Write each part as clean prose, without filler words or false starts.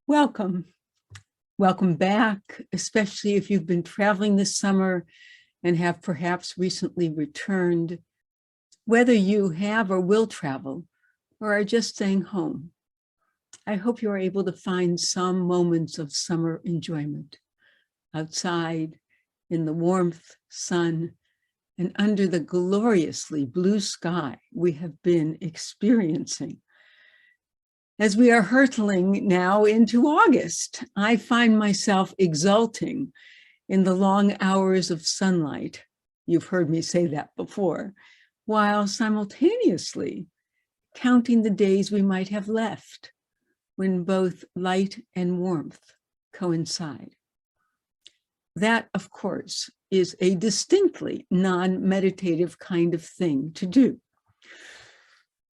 Welcome. Welcome back, especially if you've been traveling this summer and have perhaps recently returned. Whether you have or will travel or are just staying home, I hope you are able to find some moments of summer enjoyment outside in the warmth, sun, and under the gloriously blue sky we have been experiencing. As we are hurtling now into August, I find myself exulting in the long hours of sunlight. You've heard me say that before, while simultaneously counting the days we might have left when both light and warmth coincide. That, of course, is a distinctly non-meditative kind of thing to do.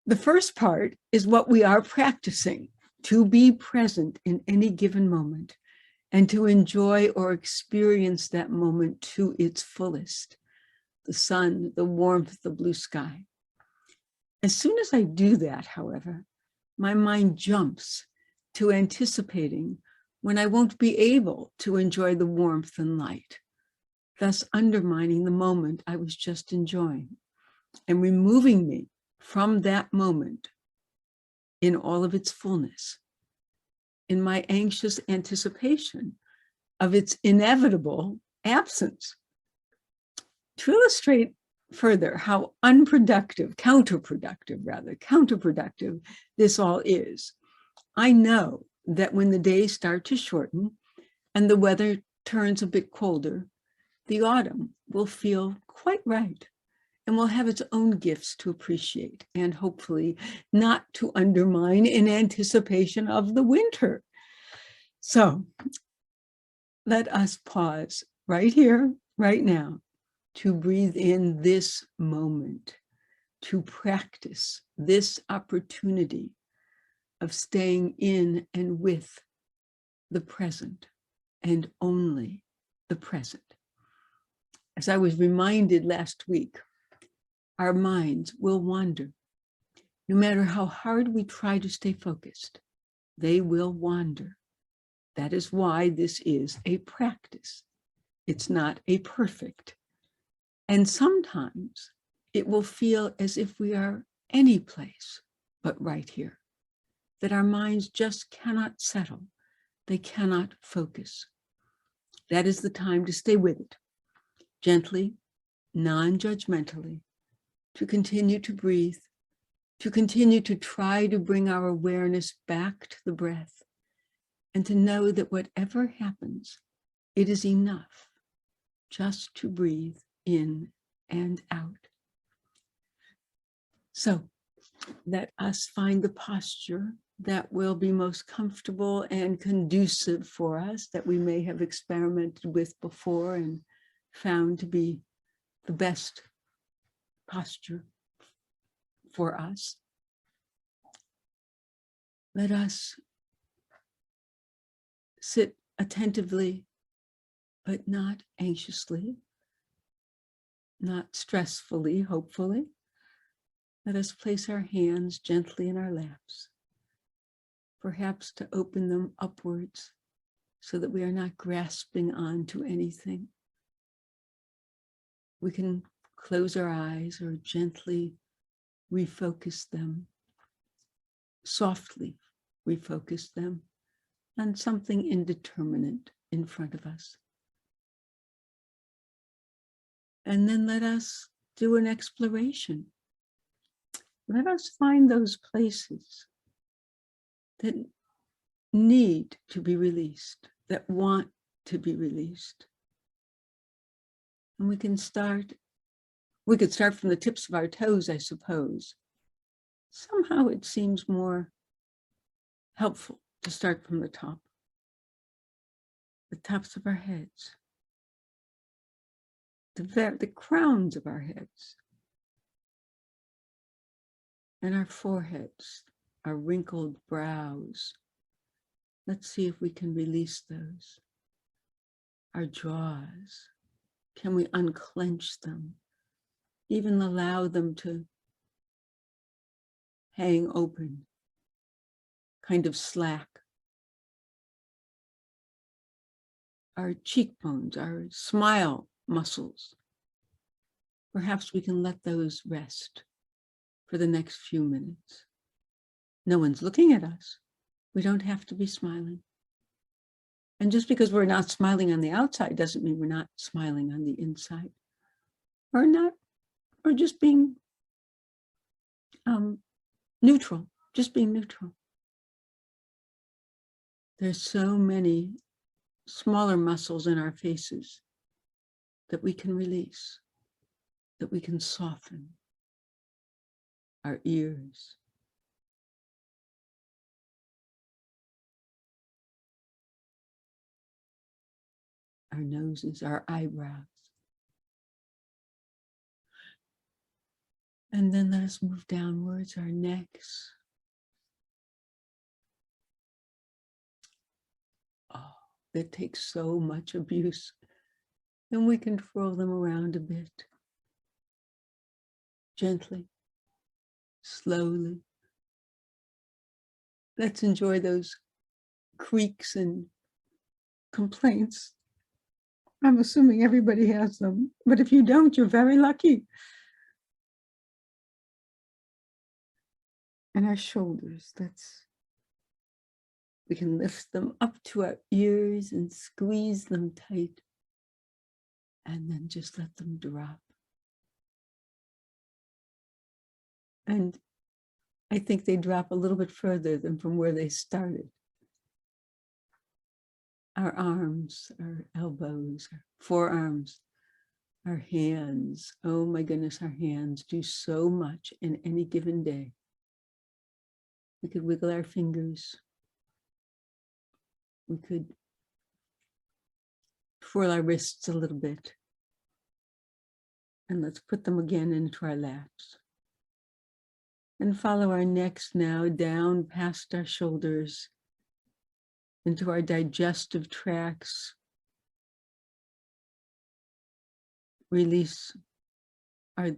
The first part is what we are practicing, to be present in any given moment and to enjoy or experience that moment to its fullest. The sun, the warmth, the blue sky. As soon as I do that, however, my mind jumps to anticipating when I won't be able to enjoy the warmth and light, thus undermining the moment I was just enjoying and removing me from that moment in all of its fullness, in my anxious anticipation of its inevitable absence. To illustrate further how counterproductive this all is, I know that when the days start to shorten and the weather turns a bit colder, the autumn will feel quite right and will have its own gifts to appreciate and hopefully not to undermine in anticipation of the winter. So let us pause right here, right now, to breathe in this moment, to practice this opportunity of staying in and with the present and only the present. As I was reminded last week, our minds will wander. No matter how hard we try to stay focused, they will wander. That is why this is a practice. It's not a perfect. And sometimes it will feel as if we are any place but right here, that our minds just cannot settle. They cannot focus. That is the time to stay with it, gently, non-judgmentally, to continue to breathe, to continue to try to bring our awareness back to the breath, and to know that whatever happens, it is enough just to breathe in and out. So let us find the posture that will be most comfortable and conducive for us, that we may have experimented with before and found to be the best posture for us. Let us sit attentively, but not anxiously, not stressfully, hopefully. Let us place our hands gently in our laps, perhaps to open them upwards so that we are not grasping onto anything. We can close our eyes or gently refocus them, softly refocus them on something indeterminate in front of us. And then let us do an exploration. Let us find those places that need to be released, that want to be released. And we could start from the tips of our toes, I suppose. Somehow it seems more helpful to start from the top, the tops of our heads, the crowns of our heads, and our foreheads, our wrinkled brows. Let's see if we can release those. Our jaws, can we unclench them? Even allow them to hang open, kind of slack. our cheekbones, our smile muscles. Perhaps we can let those rest for the next few minutes. No one's looking at us. We don't have to be smiling. And just because we're not smiling on the outside doesn't mean we're not smiling on the inside. Or just being neutral, just being neutral. There's so many smaller muscles in our faces that we can release, that we can soften. Our ears, our noses, our eyebrows. And then let us move downwards, our necks. Oh, that takes so much abuse. And we can twirl them around a bit. Gently, slowly. Let's enjoy those creaks and complaints. I'm assuming everybody has them, but if you don't, you're very lucky. And our shoulders, we can lift them up to our ears and squeeze them tight, and then just let them drop. And I think they drop a little bit further than from where they started. Our arms, our elbows, our forearms, our hands. Oh my goodness, our hands do so much in any given day. We could wiggle our fingers. We could twirl our wrists a little bit. And let's put them again into our laps. And follow our necks now down past our shoulders into our digestive tracts. Release our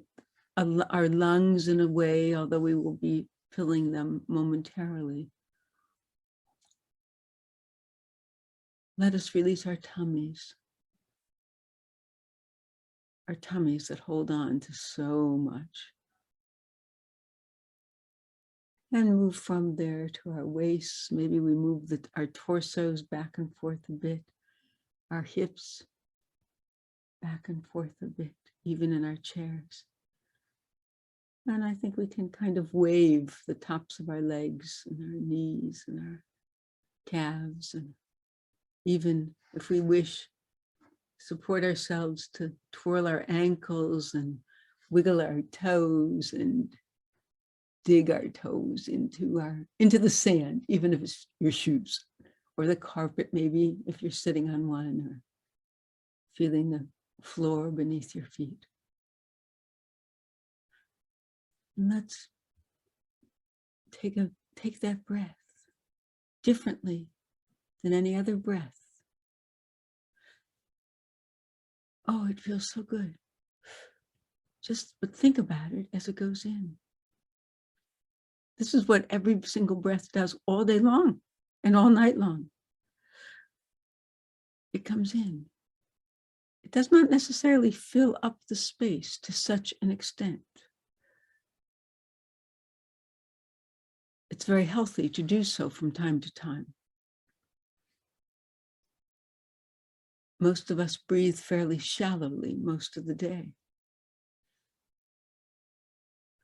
lungs in a way, although we will be filling them momentarily. Let us release our tummies that hold on to so much. And move from there to our waists. Maybe we move our torsos back and forth a bit, our hips back and forth a bit, even in our chairs. And I think we can kind of wave the tops of our legs and our knees and our calves, and even if we wish, support ourselves to twirl our ankles and wiggle our toes and dig our toes into the sand, even if it's your shoes or the carpet, maybe if you're sitting on one, or feeling the floor beneath your feet. And let's take that breath differently than any other breath. Oh, it feels so good. But think about it as it goes in. This is what every single breath does all day long and all night long. It comes in. It does not necessarily fill up the space to such an extent. It's very healthy to do so from time to time. Most of us breathe fairly shallowly most of the day.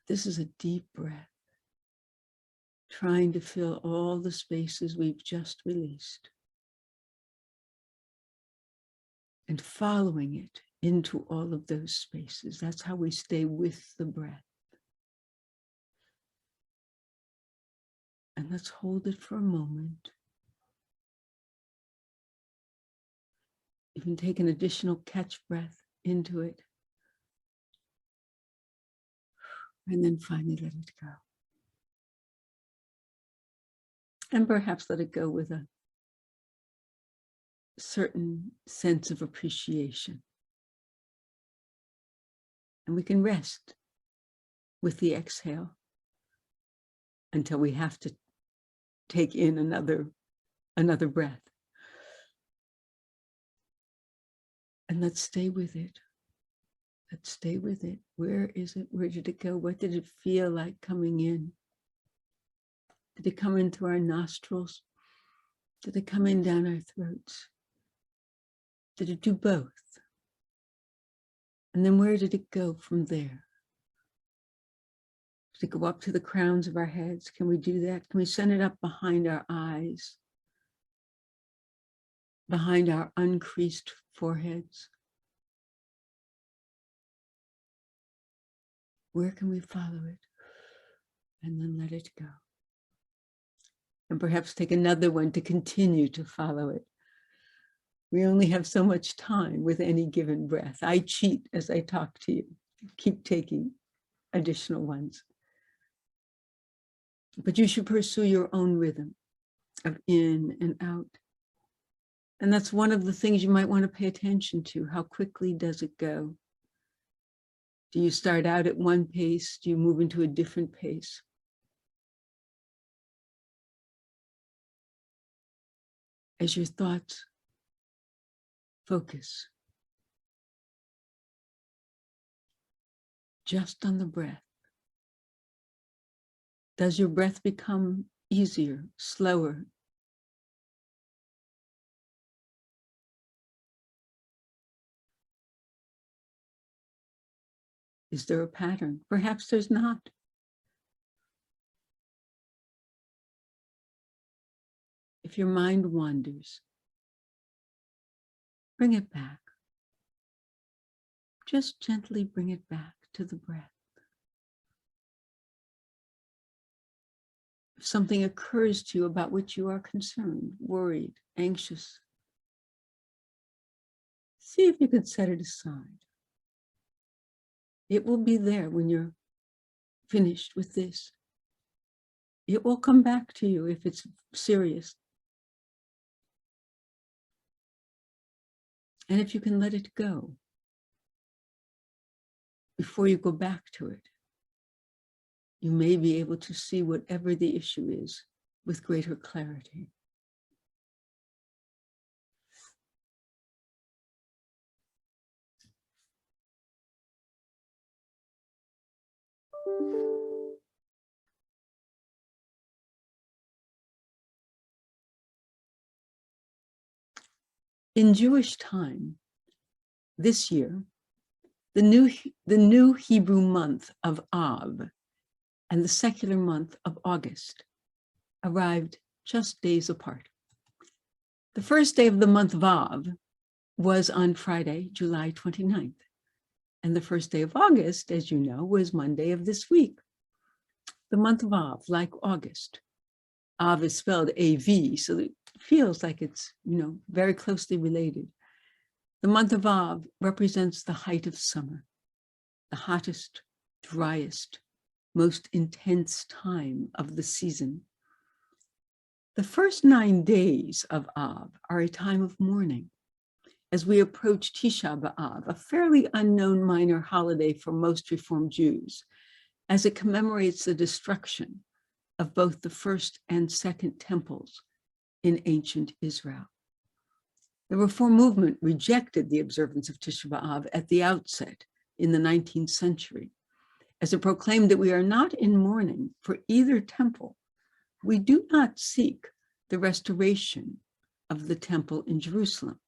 This is a deep breath, trying to fill all the spaces we've just released, and following it into all of those spaces. That's how we stay with the breath. And let's hold it for a moment. You can take an additional catch breath into it, and then finally let it go. And perhaps let it go with a certain sense of appreciation. And we can rest with the exhale until we have to take in another breath. And let's stay with it. Let's stay with it. Where is it? Where did it go? What did it feel like coming in? Did it come in through our nostrils? Did it come in down our throats? Did it do both? And then where did it go from there? Did it go up to the crowns of our heads? Can we do that? Can we send it up behind our eyes? Behind our uncreased foreheads? Where can we follow it? And then let it go. And perhaps take another one to continue to follow it. We only have so much time with any given breath. I cheat as I talk to you. Keep taking additional ones. But you should pursue your own rhythm of in and out. And that's one of the things you might want to pay attention to. How quickly does it go? Do you start out at one pace? Do you move into a different pace? As your thoughts focus just on the breath, does your breath become easier, slower? Is there a pattern? Perhaps there's not. If your mind wanders, bring it back. Just gently bring it back to the breath. If something occurs to you about which you are concerned, worried, anxious, see if you can set it aside. It will be there when you're finished with this. It will come back to you if it's serious. And if you can let it go before you go back to it, you may be able to see whatever the issue is with greater clarity. In Jewish time, this year, the new Hebrew month of Av and the secular month of August arrived just days apart. The first day of the month of Av was on Friday, July 29th. And the first day of August, as you know, was Monday of this week. The month of Av, like August. Av is spelled A-V, so it feels like it's, very closely related. The month of Av represents the height of summer, the hottest, driest, most intense time of the season. The first 9 days of Av are a time of mourning as we approach Tisha B'Av, a fairly unknown minor holiday for most Reform Jews, as it commemorates the destruction of both the first and second temples in ancient Israel. The Reform movement rejected the observance of Tisha B'Av at the outset in the 19th century, as it proclaimed that we are not in mourning for either temple. We do not seek the restoration of the temple in Jerusalem.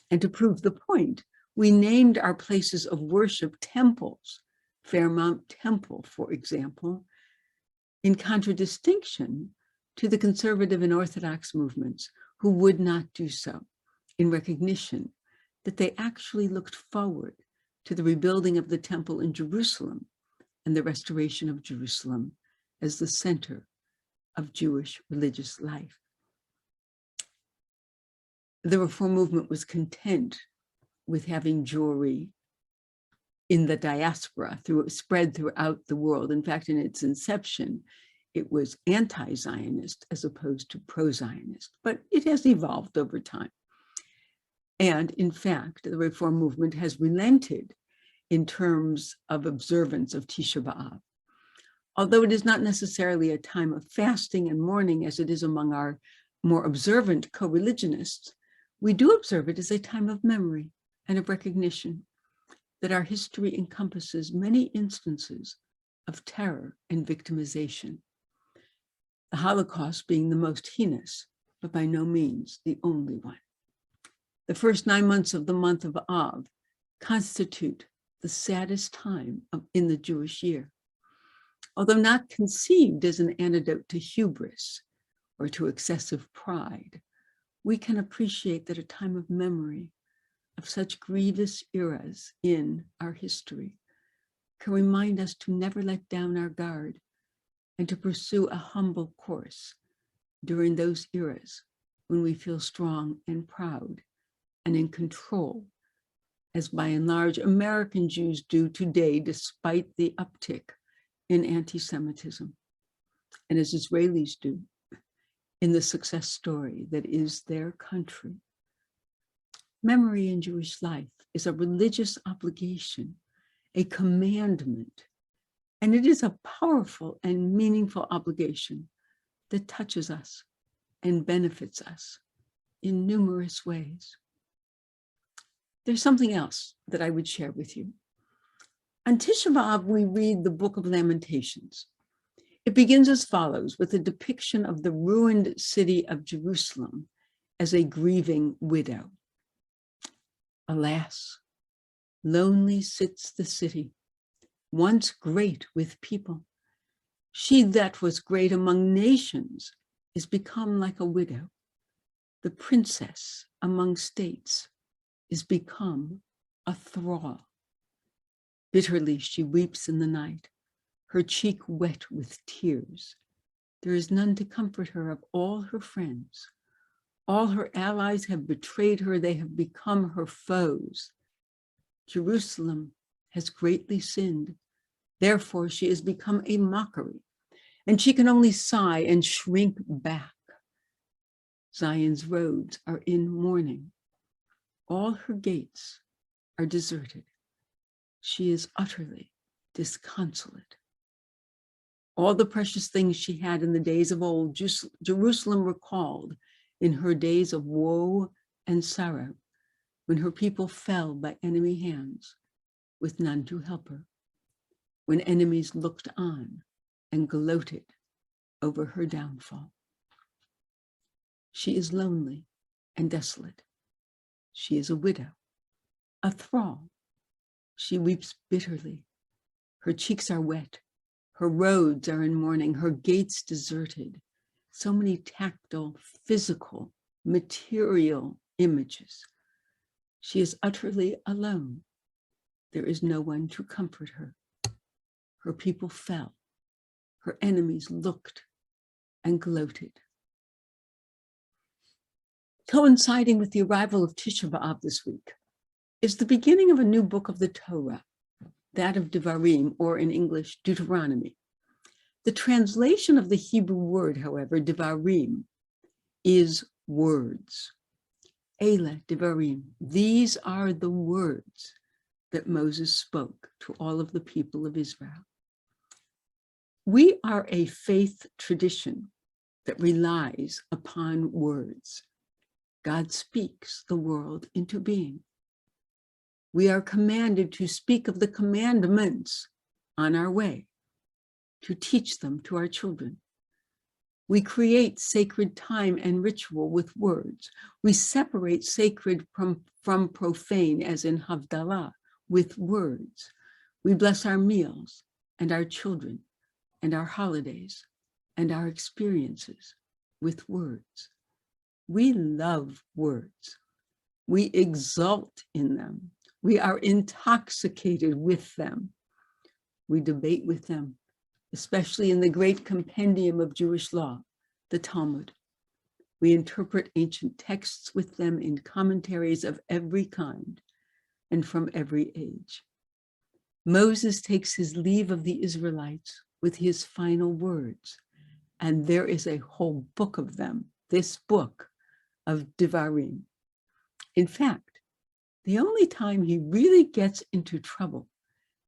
And to prove the point, we named our places of worship temples, Fairmount Temple, for example, in contradistinction to the conservative and Orthodox movements who would not do so, in recognition that they actually looked forward to the rebuilding of the temple in Jerusalem and the restoration of Jerusalem as the center of Jewish religious life. The Reform movement was content with having Jewry in the diaspora, spread throughout the world. In fact, in its inception, it was anti-Zionist as opposed to pro-Zionist, but it has evolved over time. And in fact, the Reform movement has relented in terms of observance of Tisha B'Av. Although it is not necessarily a time of fasting and mourning as it is among our more observant co-religionists, we do observe it as a time of memory and of recognition that our history encompasses many instances of terror and victimization, the Holocaust being the most heinous, but by no means the only one. The first 9 months of the month of Av constitute the saddest time in the Jewish year. Although not conceived as an antidote to hubris or to excessive pride, we can appreciate that a time of memory of such grievous eras in our history can remind us to never let down our guard and to pursue a humble course during those eras when we feel strong and proud and in control, as by and large American Jews do today, despite the uptick in anti-Semitism, and as Israelis do in the success story that is their country. Memory in Jewish life is a religious obligation, a commandment, and it is a powerful and meaningful obligation that touches us and benefits us in numerous ways. There's something else that I would share with you. On Tisha B'Av, we read the Book of Lamentations. It begins as follows, with a depiction of the ruined city of Jerusalem as a grieving widow. Alas, lonely sits the city, once great with people. She that was great among nations is become like a widow. The princess among states is become a thrall. Bitterly she weeps in the night, her cheek wet with tears. There is none to comfort her of all her friends. All her allies have betrayed her, they have become her foes. Jerusalem has greatly sinned, therefore she has become a mockery, and she can only sigh and shrink back. Zion's roads are in mourning. All her gates are deserted. She is utterly disconsolate. All the precious things she had in the days of old, Jerusalem recalled in her days of woe and sorrow, when her people fell by enemy hands with none to help her, when enemies looked on and gloated over her downfall. She is lonely and desolate. She is a widow, a thrall. She weeps bitterly. Her cheeks are wet. Her roads are in mourning, her gates deserted. So many tactile, physical, material images. She is utterly alone. There is no one to comfort her. Her people fell. Her enemies looked and gloated. Coinciding with the arrival of Tisha B'Av this week is the beginning of a new book of the Torah, that of Devarim, or in English, Deuteronomy. The translation of the Hebrew word, however, Devarim, is words. Ele Devarim, these are the words that Moses spoke to all of the people of Israel. We are a faith tradition that relies upon words. God speaks the world into being. We are commanded to speak of the commandments on our way, to teach them to our children. We create sacred time and ritual with words. We separate sacred from profane, as in Havdalah, with words. We bless our meals and our children and our holidays and our experiences with words. We love words. We exult in them. We are intoxicated with them. We debate with them, especially in the great compendium of Jewish law, the Talmud. We interpret ancient texts with them in commentaries of every kind and from every age. Moses takes his leave of the Israelites with his final words, and there is a whole book of them, this book of Devarim. In fact, the only time he really gets into trouble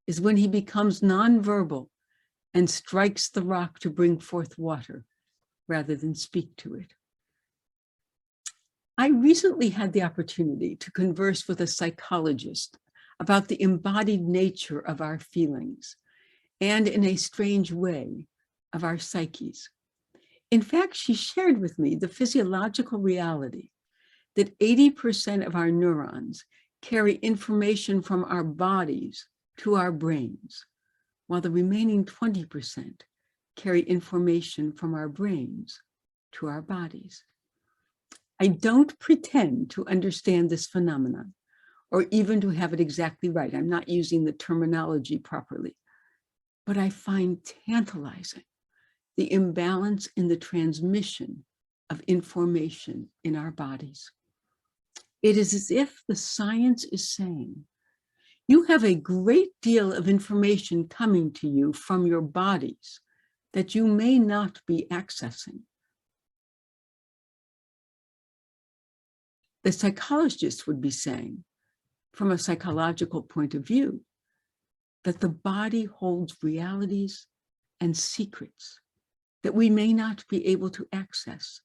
is when he becomes nonverbal and strikes the rock to bring forth water rather than speak to it. I recently had the opportunity to converse with a psychologist about the embodied nature of our feelings and, in a strange way, of our psyches. In fact, she shared with me the physiological reality that 80% of our neurons carry information from our bodies to our brains, while the remaining 20% carry information from our brains to our bodies. I don't pretend to understand this phenomenon or even to have it exactly right. I'm not using the terminology properly, but I find tantalizing the imbalance in the transmission of information in our bodies. It is as if the science is saying, you have a great deal of information coming to you from your bodies that you may not be accessing. The psychologist would be saying, from a psychological point of view, that the body holds realities and secrets that we may not be able to access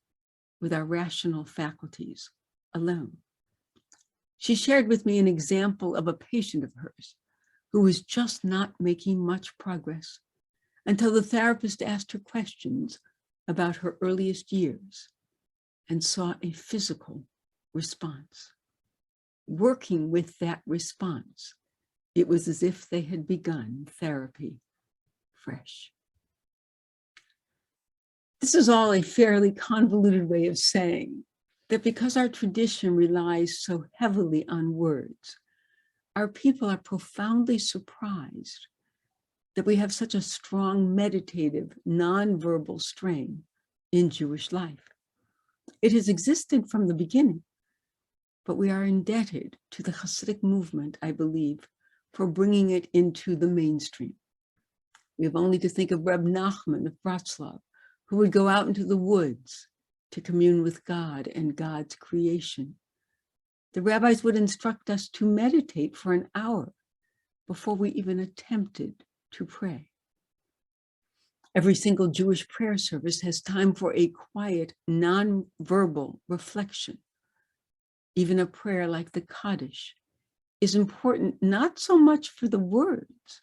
with our rational faculties alone. She shared with me an example of a patient of hers who was just not making much progress until the therapist asked her questions about her earliest years and saw a physical response. Working with that response, it was as if they had begun therapy fresh. This is all a fairly convoluted way of saying that because our tradition relies so heavily on words, our people are profoundly surprised that we have such a strong meditative, nonverbal strain in Jewish life. It has existed from the beginning, but we are indebted to the Hasidic movement, I believe, for bringing it into the mainstream. We have only to think of Reb Nachman of Bratslav, who would go out into the woods to commune with God and God's creation. The rabbis would instruct us to meditate for an hour before we even attempted to pray. Every single Jewish prayer service has time for a quiet, non-verbal reflection. Even a prayer like the Kaddish is important not so much for the words,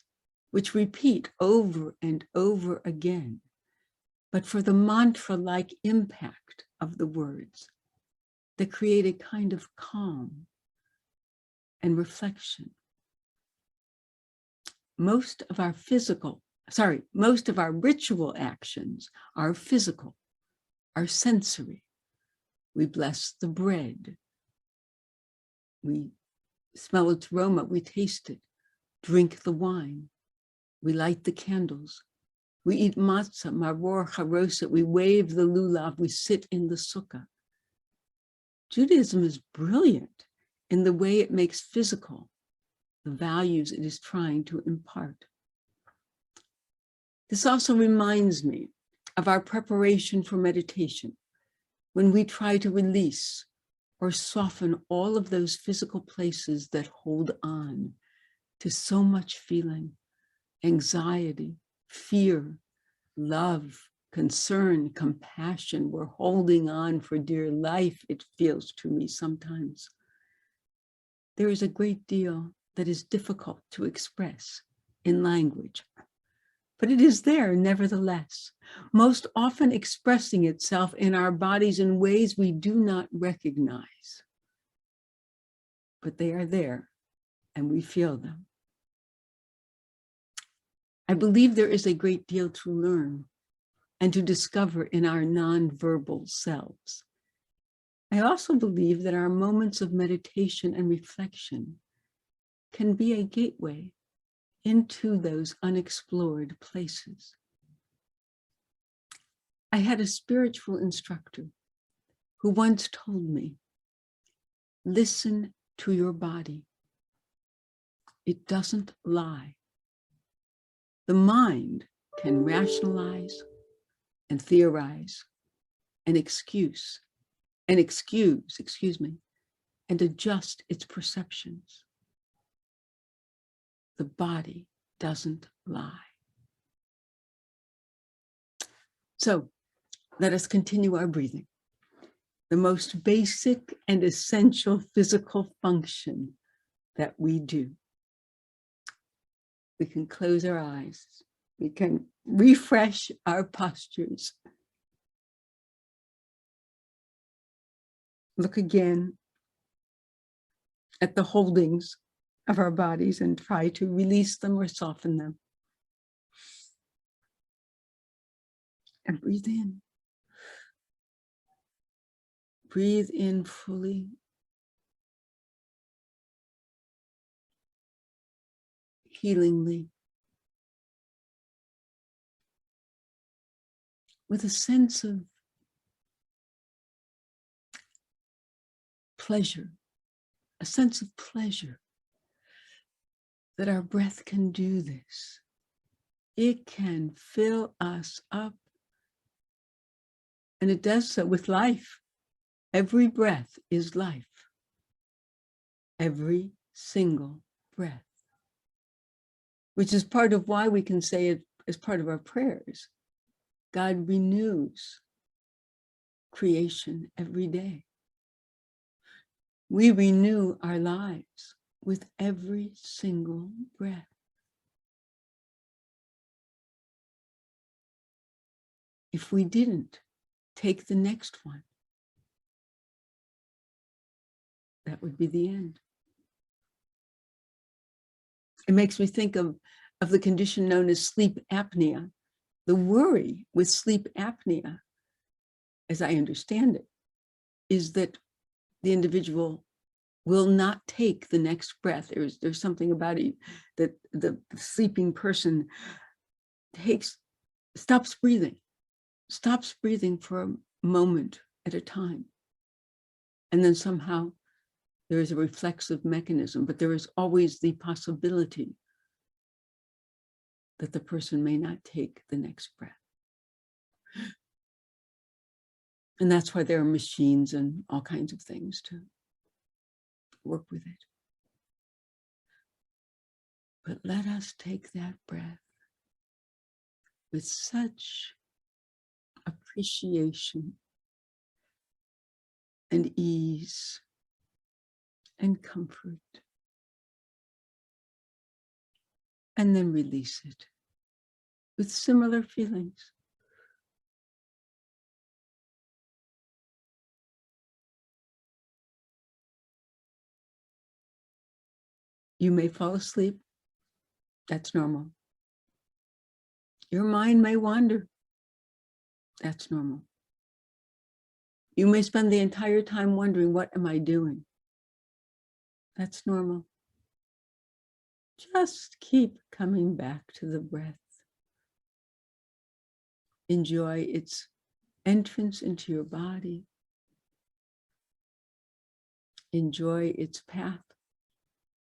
which repeat over and over again, but for the mantra-like impact of the words that create a kind of calm and reflection. Most of our ritual actions are physical, are sensory. We bless the bread. We smell its aroma, we taste it, drink the wine. We light the candles. We eat matzah, maror, charoset. We wave the lulav. We sit in the sukkah. Judaism is brilliant in the way it makes physical the values it is trying to impart. This also reminds me of our preparation for meditation, when we try to release or soften all of those physical places that hold on to so much feeling, anxiety, fear, love, concern, compassion. We're holding on for dear life, it feels to me sometimes. There is a great deal that is difficult to express in language, but it is there nevertheless, most often expressing itself in our bodies in ways we do not recognize. But they are there and we feel them. I believe there is a great deal to learn and to discover in our nonverbal selves. I also believe that our moments of meditation and reflection can be a gateway into those unexplored places. I had a spiritual instructor who once told me, listen to your body. It doesn't lie. The mind can rationalize and theorize and excuse, and adjust its perceptions. The body doesn't lie. So let us continue our breathing. the most basic and essential physical function that we do. We can close our eyes. We can refresh our postures. Look again at the holdings of our bodies and try to release them or soften them. And breathe in. Breathe in fully. Healingly. With a sense of pleasure, a sense of pleasure that our breath can do this. It can fill us up, and it does so with life. Every breath is life. Every single breath, which is part of why we can say it as part of our prayers. God renews creation every day. We renew our lives with every single breath. If we didn't take the next one, that would be the end. It makes me think of the condition known as sleep apnea. The worry with sleep apnea, as I understand it, is that the individual will not take the next breath. There's something about it that the sleeping person stops breathing for a moment at a time. And then somehow there is a reflexive mechanism, but there is always the possibility that the person may not take the next breath. And that's why there are machines and all kinds of things to work with it. But let us take that breath with such appreciation and ease and comfort, and then release it with similar feelings. You may fall asleep. That's normal. Your mind may wander. That's normal. You may spend the entire time wondering, what am I doing? That's normal. Just keep coming back to the breath. Enjoy its entrance into your body. Enjoy its path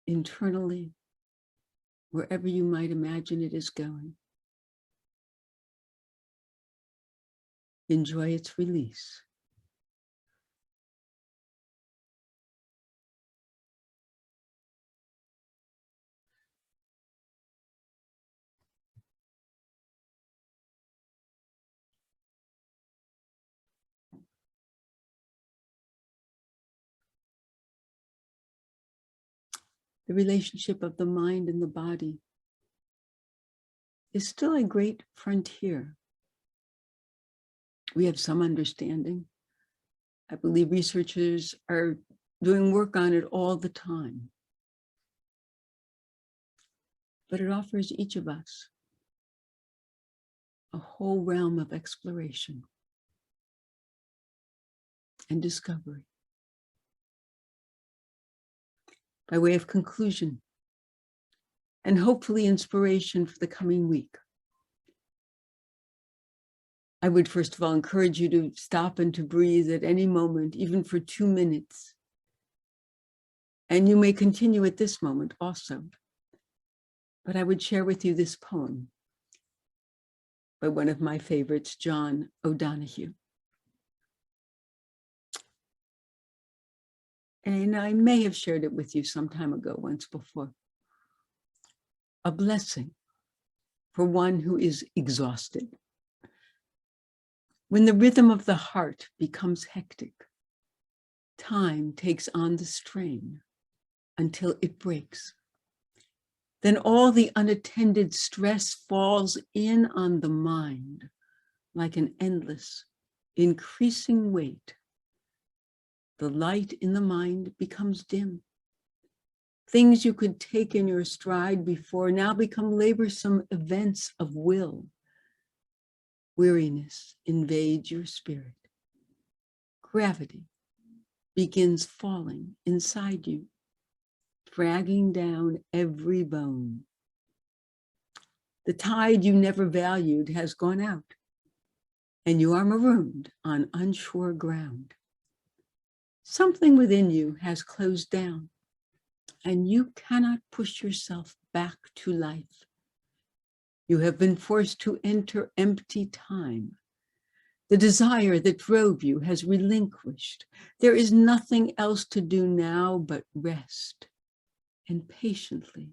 internally, wherever you might imagine it is going. Enjoy its release. The relationship of the mind and the body is still a great frontier. We have some understanding. I believe researchers are doing work on it all the time. But it offers each of us a whole realm of exploration and discovery. By way of conclusion, and hopefully inspiration for the coming week, I would first of all encourage you to stop and to breathe at any moment, even for 2 minutes. And you may continue at this moment also. But I would share with you this poem by one of my favorites, John O'Donohue. And I may have shared it with you some time ago, once before. A blessing for one who is exhausted. When the rhythm of the heart becomes hectic, time takes on the strain until it breaks. Then all the unattended stress falls in on the mind like an endless, increasing weight. The light in the mind becomes dim. Things you could take in your stride before now become laborsome events of will. Weariness invades your spirit. Gravity begins falling inside you, dragging down every bone. The tide you never valued has gone out, and you are marooned on unsure ground. Something within you has closed down, and you cannot push yourself back to life. You have been forced to enter empty time. The desire that drove you has relinquished. There is nothing else to do now but rest and patiently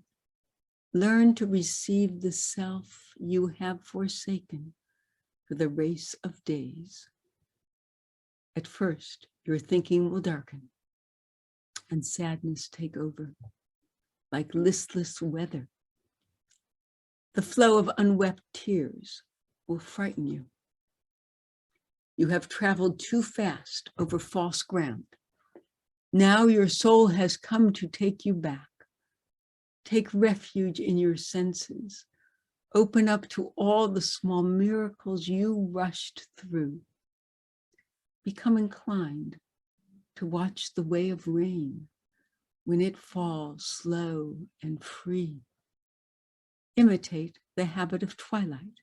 learn to receive the self you have forsaken for the race of days. At first, your thinking will darken and sadness take over like listless weather. The flow of unwept tears will frighten you. You have traveled too fast over false ground. Now your soul has come to take you back. Take refuge in your senses. Open up to all the small miracles you rushed through. Become inclined to watch the way of rain when it falls slow and free. Imitate the habit of twilight,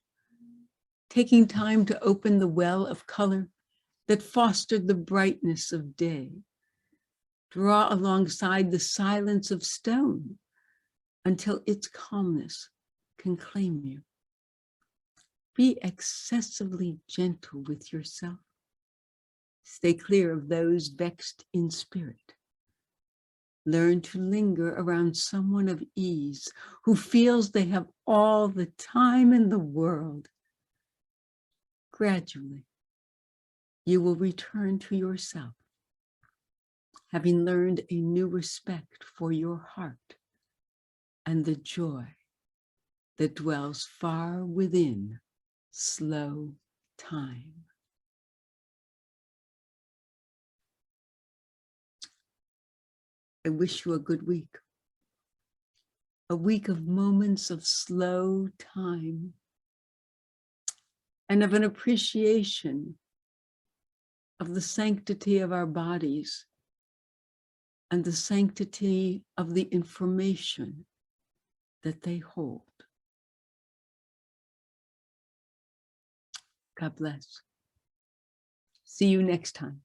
taking time to open the well of color that fostered the brightness of day. Draw alongside the silence of stone until its calmness can claim you. Be excessively gentle with yourself. Stay clear of those vexed in spirit. Learn to linger around someone of ease who feels they have all the time in the world. Gradually, you will return to yourself, having learned a new respect for your heart and the joy that dwells far within slow time. I wish you a good week. A week of moments of slow time and of an appreciation of the sanctity of our bodies and the sanctity of the information that they hold. God bless. See you next time.